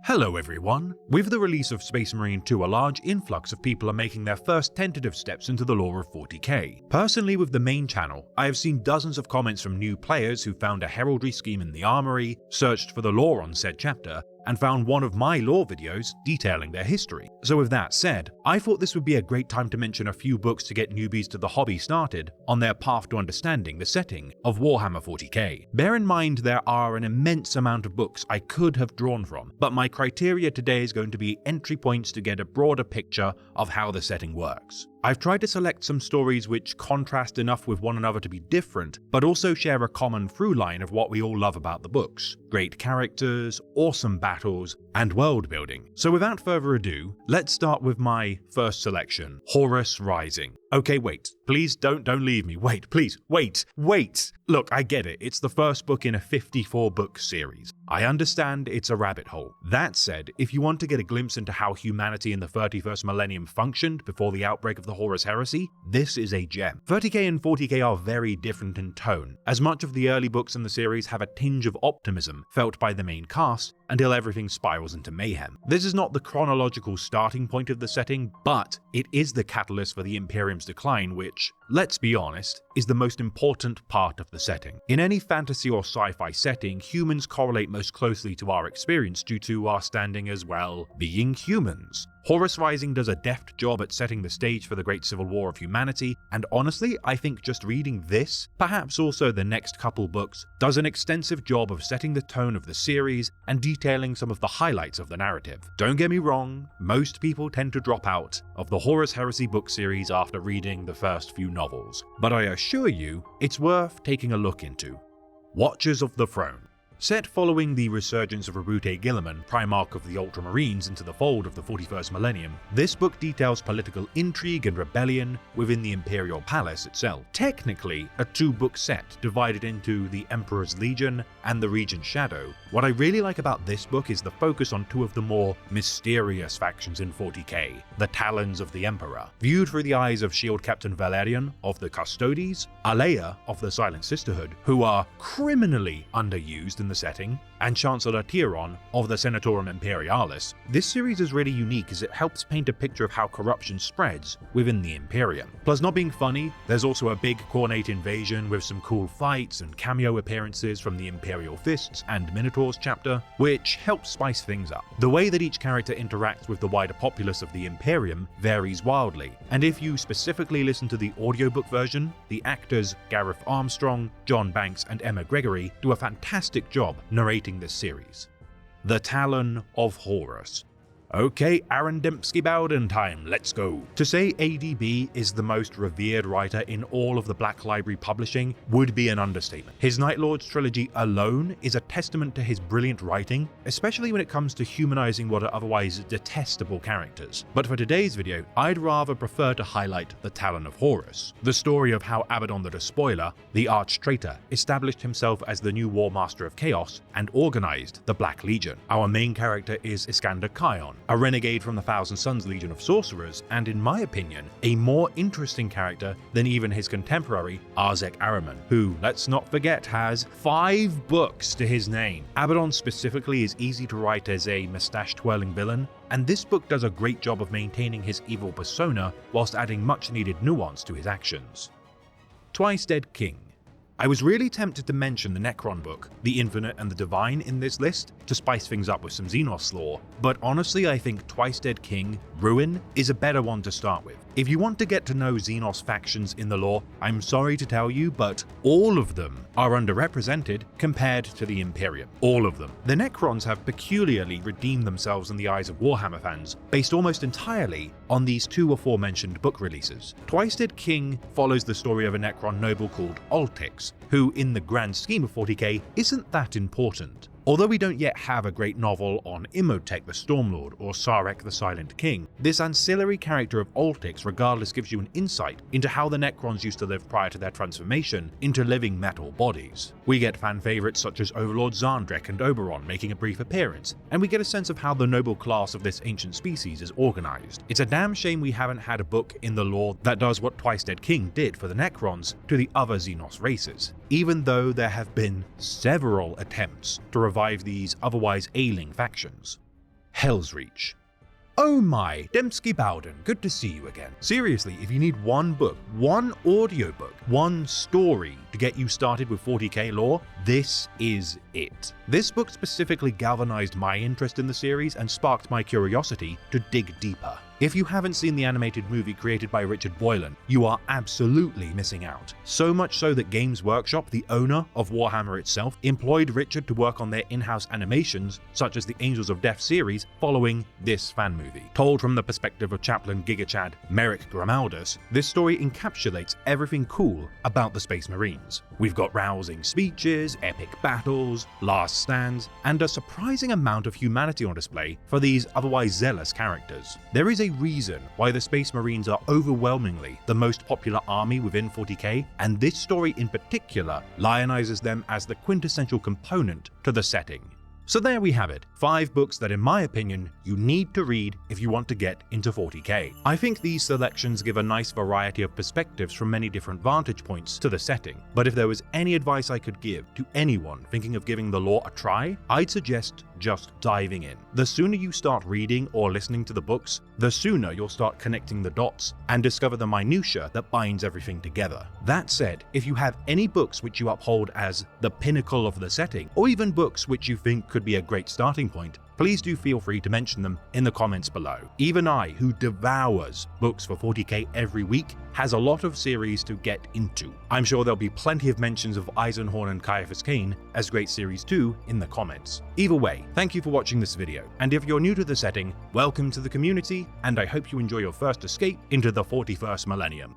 Hello everyone! With the release of Space Marine 2, a large influx of people are making their first tentative steps into the lore of 40k. Personally, with the main channel, I have seen dozens of comments from new players who found a heraldry scheme in the armory, searched for the lore on said chapter, and found one of my lore videos detailing their history. So with that said, I thought this would be a great time to mention a few books to get newbies to the hobby started on their path to understanding the setting of Warhammer 40k. Bear in mind there are an immense amount of books I could have drawn from, but my criteria today is going to be entry points to get a broader picture of how the setting works. I've tried to select some stories which contrast enough with one another to be different, but also share a common through line of what we all love about the books: great characters, awesome battles, and world building. So without further ado, let's start with my first selection, Horus Rising. Okay, wait, please don't leave me, wait, please, wait. Look, I get it, it's the first book in a 54 book series. I understand it's a rabbit hole. That said, if you want to get a glimpse into how humanity in the 31st millennium functioned before the outbreak of the Horus Heresy, this is a gem. 30k and 40k are very different in tone, as much of the early books in the series have a tinge of optimism felt by the main cast until everything spirals into mayhem. This is not the chronological starting point of the setting, but it is the catalyst for the Imperium's decline, which, let's be honest, is the most important part of the setting. In any fantasy or sci-fi setting, humans correlate most closely to our experience due to our standing as, well, being humans. Horus Rising does a deft job at setting the stage for the Great Civil War of humanity, and honestly, I think just reading this, perhaps also the next couple books, does an extensive job of setting the tone of the series and detailing some of the highlights of the narrative. Don't get me wrong, most people tend to drop out of the Horus Heresy book series after reading the first few novels, but I assure you, it's worth taking a look into. Watchers of the Throne. Set following the resurgence of Rabute Guilliman, Primarch of the Ultramarines, into the fold of the 41st millennium, this book details political intrigue and rebellion within the Imperial Palace itself. Technically, a two-book set divided into the Emperor's Legion and the Regent's Shadow. What I really like about this book is the focus on two of the more mysterious factions in 40k, the Talons of the Emperor. Viewed through the eyes of Shield Captain Valerian of the Custodians, Alea of the Silent Sisterhood, who are criminally underused in the setting, and Chancellor Tyron of the Senatorum Imperialis, this series is really unique as it helps paint a picture of how corruption spreads within the Imperium. Plus, not being funny, there's also a big Khornate invasion with some cool fights and cameo appearances from the Imperial Fists and Minotaurs chapter, which helps spice things up. The way that each character interacts with the wider populace of the Imperium varies wildly, and if you specifically listen to the audiobook version, the actors Gareth Armstrong, John Banks, and Emma Gregory do a fantastic job narrating this series. The Talon of Horus. Okay, Aaron Dembski Bowden time, let's go. To say ADB is the most revered writer in all of the Black Library publishing would be an understatement. His Night Lords trilogy alone is a testament to his brilliant writing, especially when it comes to humanizing what are otherwise detestable characters. But for today's video, I'd rather prefer to highlight the Talon of Horus, the story of how Abaddon the Despoiler, the arch-traitor, established himself as the new War Master of Chaos and organized the Black Legion. Our main character is Iskander Kion, a renegade from the Thousand Sons Legion of Sorcerers, and in my opinion, a more interesting character than even his contemporary Arzek Ahriman, who, let's not forget, has 5 books to his name. Abaddon specifically is easy to write as a mustache-twirling villain, and this book does a great job of maintaining his evil persona whilst adding much-needed nuance to his actions. Twice Dead King. I was really tempted to mention the Necron book, The Infinite and the Divine, in this list to spice things up with some Xenos lore, but honestly I think Twice Dead King, Ruin, is a better one to start with. If you want to get to know Xenos factions in the lore, I'm sorry to tell you, but all of them are underrepresented compared to the Imperium. All of them. The Necrons have peculiarly redeemed themselves in the eyes of Warhammer fans, based almost entirely on these two aforementioned book releases. Twice Dead King follows the story of a Necron noble called Altix, who in the grand scheme of 40k isn't that important. Although we don't yet have a great novel on Imhotep the Stormlord or Sarek the Silent King, this ancillary character of Altix regardless gives you an insight into how the Necrons used to live prior to their transformation into living metal bodies. We get fan favourites such as Overlord Zandrek and Oberon making a brief appearance, and we get a sense of how the noble class of this ancient species is organised. It's a damn shame we haven't had a book in the lore that does what Twice Dead King did for the Necrons to the other Xenos races, even though there have been several attempts to revive these otherwise ailing factions. Hell's Reach. Oh my, Dembski Bowden, good to see you again. Seriously, if you need one book, one audiobook, one story to get you started with 40k lore, this is it. This book specifically galvanized my interest in the series and sparked my curiosity to dig deeper. If you haven't seen the animated movie created by Richard Boylan, you are absolutely missing out. So much so that Games Workshop, the owner of Warhammer itself, employed Richard to work on their in-house animations, such as the Angels of Death series, following this fan movie. Told from the perspective of Chaplain Gigachad Merrick Grimaldus, this story encapsulates everything cool about the Space Marines. We've got rousing speeches, epic battles, last stands, and a surprising amount of humanity on display for these otherwise zealous characters. There is a reason why the Space Marines are overwhelmingly the most popular army within 40k, and this story in particular lionizes them as the quintessential component to the setting. So there we have it, 5 books that in my opinion you need to read if you want to get into 40k. I think these selections give a nice variety of perspectives from many different vantage points to the setting, but if there was any advice I could give to anyone thinking of giving the lore a try, I'd suggest just diving in. The sooner you start reading or listening to the books, the sooner you'll start connecting the dots and discover the minutiae that binds everything together. That said, if you have any books which you uphold as the pinnacle of the setting, or even books which you think could be a great starting point, please do feel free to mention them in the comments below. Even I, who devours books for 40k every week, has a lot of series to get into. I'm sure there'll be plenty of mentions of Eisenhorn and Caiaphas Cain as great series too in the comments. Either way, thank you for watching this video, and if you're new to the setting, welcome to the community, and I hope you enjoy your first escape into the 41st millennium.